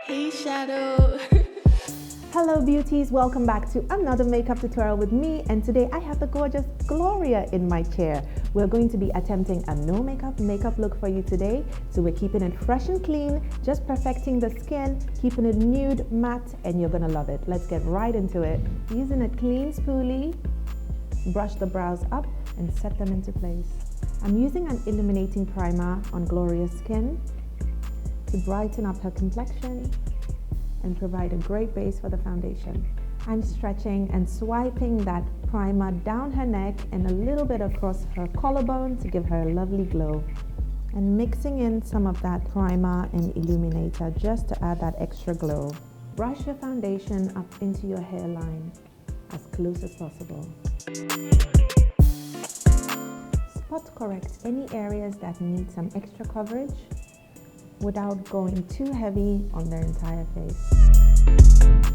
Eyeshadow. Hello beauties, welcome back to another makeup tutorial with me, and today I have the gorgeous Gloria in my chair. We're going to be attempting a no makeup look for you today. So we're keeping it fresh and clean, just perfecting the skin, keeping it nude, matte, and you're gonna love it. Let's get right into it. Using a clean spoolie, brush the brows up and set them into place. I'm using an illuminating primer on Gloria's skin to brighten up her complexion and provide a great base for the foundation. I'm stretching and swiping that primer down her neck and a little bit across her collarbone to give her a lovely glow. And mixing in some of that primer and illuminator just to add that extra glow. Brush your foundation up into your hairline as close as possible. Spot correct any areas that need some extra coverage without going too heavy on their entire face.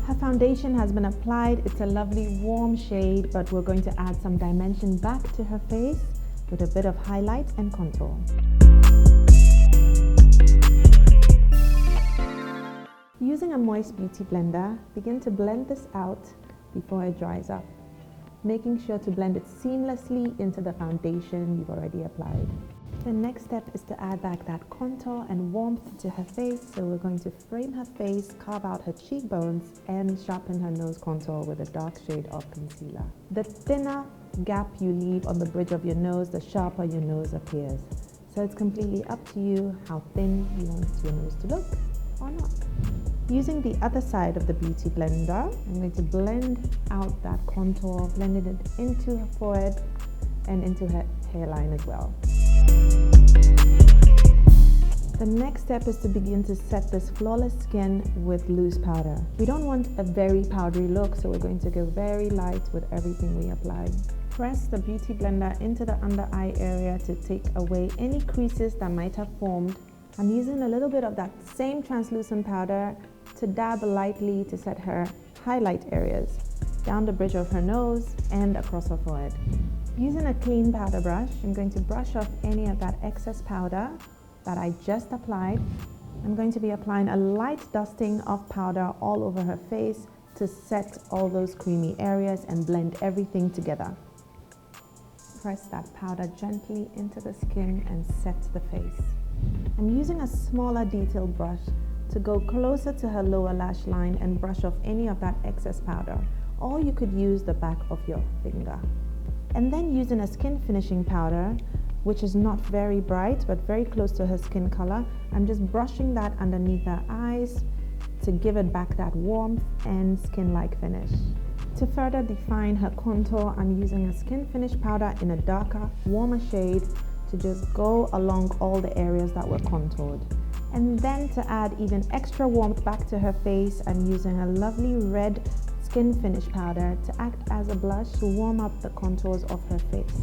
Her foundation has been applied. It's a lovely warm shade, but we're going to add some dimension back to her face with a bit of highlight and contour. Using a moist beauty blender, begin to blend this out before it dries up, making sure to blend it seamlessly into the foundation you've already applied. The next step is to add back that contour and warmth to her face. So we're going to frame her face, carve out her cheekbones, and sharpen her nose contour with a dark shade of concealer. The thinner gap you leave on the bridge of your nose, the sharper your nose appears. So it's completely up to you how thin you want your nose to look or not. Using the other side of the beauty blender, I'm going to blend out that contour, blending it into her forehead and into her hairline as well. The next step is to begin to set this flawless skin with loose powder. We don't want a very powdery look, so we're going to go very light with everything we apply. Press the beauty blender into the under eye area to take away any creases that might have formed. I'm using a little bit of that same translucent powder to dab lightly to set her highlight areas down the bridge of her nose and across her forehead. Using a clean powder brush, I'm going to brush off any of that excess powder that I just applied. I'm going to be applying a light dusting of powder all over her face to set all those creamy areas and blend everything together. Press that powder gently into the skin and set the face. I'm using a smaller detailed brush to go closer to her lower lash line and brush off any of that excess powder, or you could use the back of your finger. And then using a skin finishing powder, which is not very bright but very close to her skin color, I'm just brushing that underneath her eyes to give it back that warmth and skin-like finish. To further define her contour, I'm using a skin finish powder in a darker, warmer shade to just go along all the areas that were contoured. And then to add even extra warmth back to her face, I'm using a lovely red skin finish powder to act as a blush to warm up the contours of her face.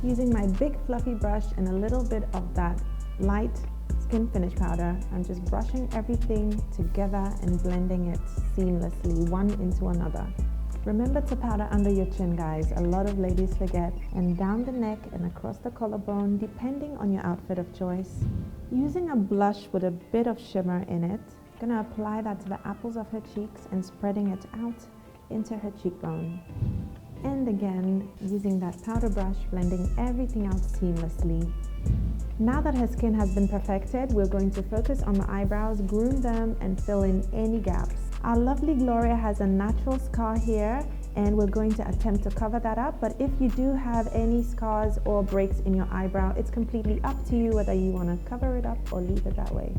Using my big fluffy brush and a little bit of that light skin finish powder, I'm just brushing everything together and blending it seamlessly one into another. Remember to powder under your chin, guys. A lot of ladies forget. And down the neck and across the collarbone, depending on your outfit of choice. Using a blush with a bit of shimmer in it, I'm gonna apply that to the apples of her cheeks and spreading it out into her cheekbone. And again, using that powder brush, blending everything out seamlessly. Now that her skin has been perfected, we're going to focus on the eyebrows, groom them, and fill in any gaps. Our lovely Gloria has a natural scar here, and we're going to attempt to cover that up. But if you do have any scars or breaks in your eyebrow, it's completely up to you whether you want to cover it up or leave it that way.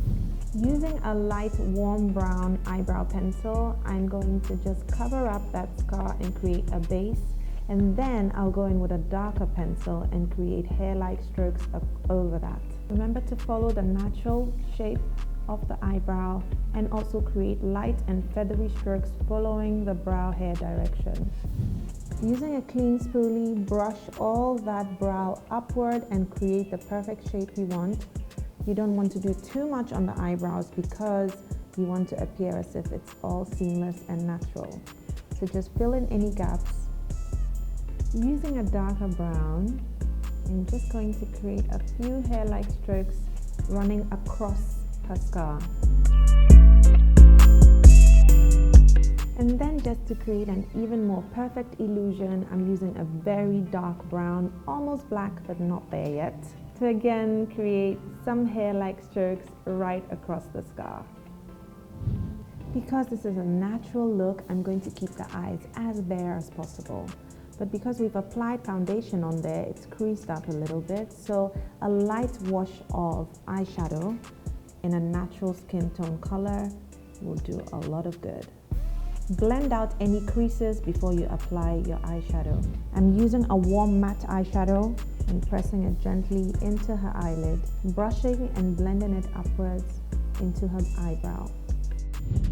Using a light warm brown eyebrow pencil, I'm going to just cover up that scar and create a base, and then I'll go in with a darker pencil and create hair-like strokes up over that. Remember to follow the natural shape of the eyebrow and also create light and feathery strokes following the brow hair direction. Using a clean spoolie, brush all that brow upward and create the perfect shape you want. You don't want to do too much on the eyebrows because you want to appear as if it's all seamless and natural. to just fill in any gaps. Using a darker brown, I'm just going to create a few hair-like strokes running across her scar. And then just to create an even more perfect illusion, I'm using a very dark brown, almost black but not there yet, to again create some hair-like strokes right across the scar. Because this is a natural look, I'm going to keep the eyes as bare as possible. But because we've applied foundation on there, it's creased up a little bit, so a light wash of eyeshadow in a natural skin tone color will do a lot of good. Blend out any creases before you apply your eyeshadow. I'm using a warm matte eyeshadow and pressing it gently into her eyelid, brushing and blending it upwards into her eyebrow.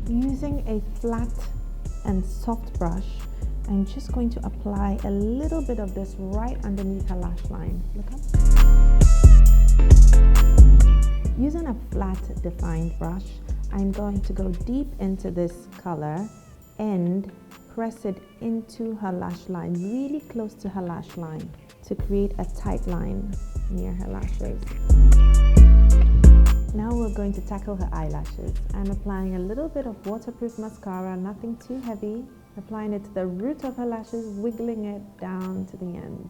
Using a flat and soft brush, I'm just going to apply a little bit of this right underneath her lash line. Look up. Using a flat defined brush, I'm going to go deep into this color and press it into her lash line, really close to her lash line, to create a tight line near her lashes. Now we're going to tackle her eyelashes. I'm applying a little bit of waterproof mascara, nothing too heavy, applying it to the root of her lashes, wiggling it down to the end.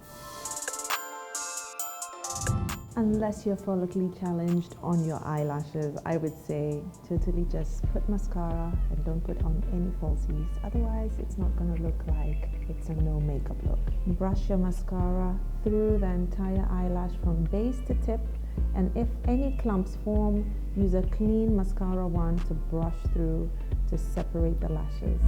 Unless you're follically challenged on your eyelashes, I would say totally just put mascara and don't put on any falsies. Otherwise, it's not going to look like it's a no makeup look. Brush your mascara through the entire eyelash from base to tip, and if any clumps form, use a clean mascara wand to brush through to separate the lashes.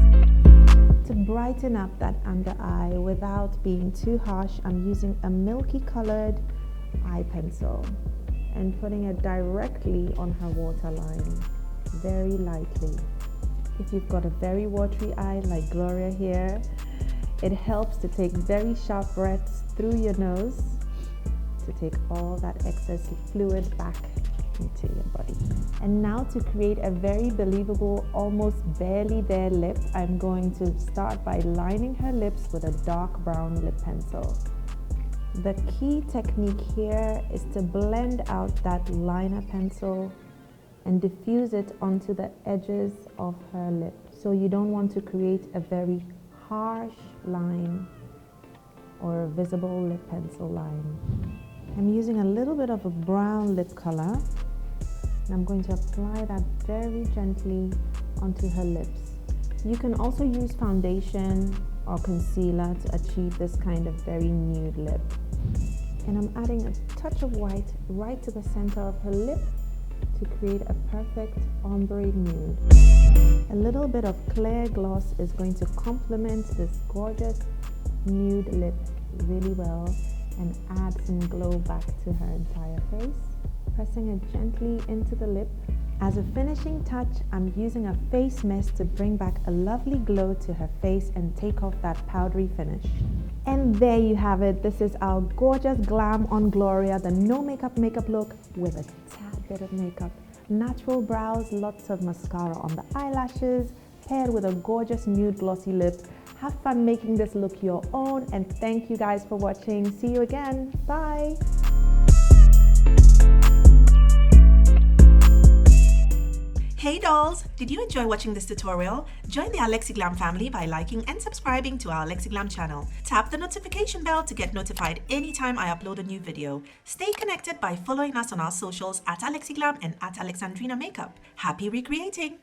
To brighten up that under eye without being too harsh, I'm using a milky colored eye pencil and putting it directly on her waterline, very lightly. If you've got a very watery eye like Gloria here, it helps to take very sharp breaths through your nose to take all that excess fluid back into your body. And now to create a very believable, almost barely there lip, I'm going to start by lining her lips with a dark brown lip pencil. The key technique here is to blend out that liner pencil and diffuse it onto the edges of her lip. So you don't want to create a very harsh line or a visible lip pencil line. I'm using a little bit of a brown lip color and I'm going to apply that very gently onto her lips. You can also use foundation or concealer to achieve this kind of very nude lip. And I'm adding a touch of white right to the center of her lip to create a perfect ombre nude. A little bit of clear gloss is going to complement this gorgeous nude lip really well and add some glow back to her entire face. Pressing it gently into the lip. As a finishing touch, I'm using a face mist to bring back a lovely glow to her face and take off that powdery finish. And there you have it. This is our gorgeous Glam on Gloria, the no makeup look with a tad bit of makeup. Natural brows, lots of mascara on the eyelashes, paired with a gorgeous nude glossy lip. Have fun making this look your own, and thank you guys for watching. See you again. Bye. Hey dolls! Did you enjoy watching this tutorial? Join the Alexiglam family by liking and subscribing to our Alexiglam channel. Tap the notification bell to get notified anytime I upload a new video. Stay connected by following us on our socials at Alexiglam and at Alexandrina Makeup. Happy recreating!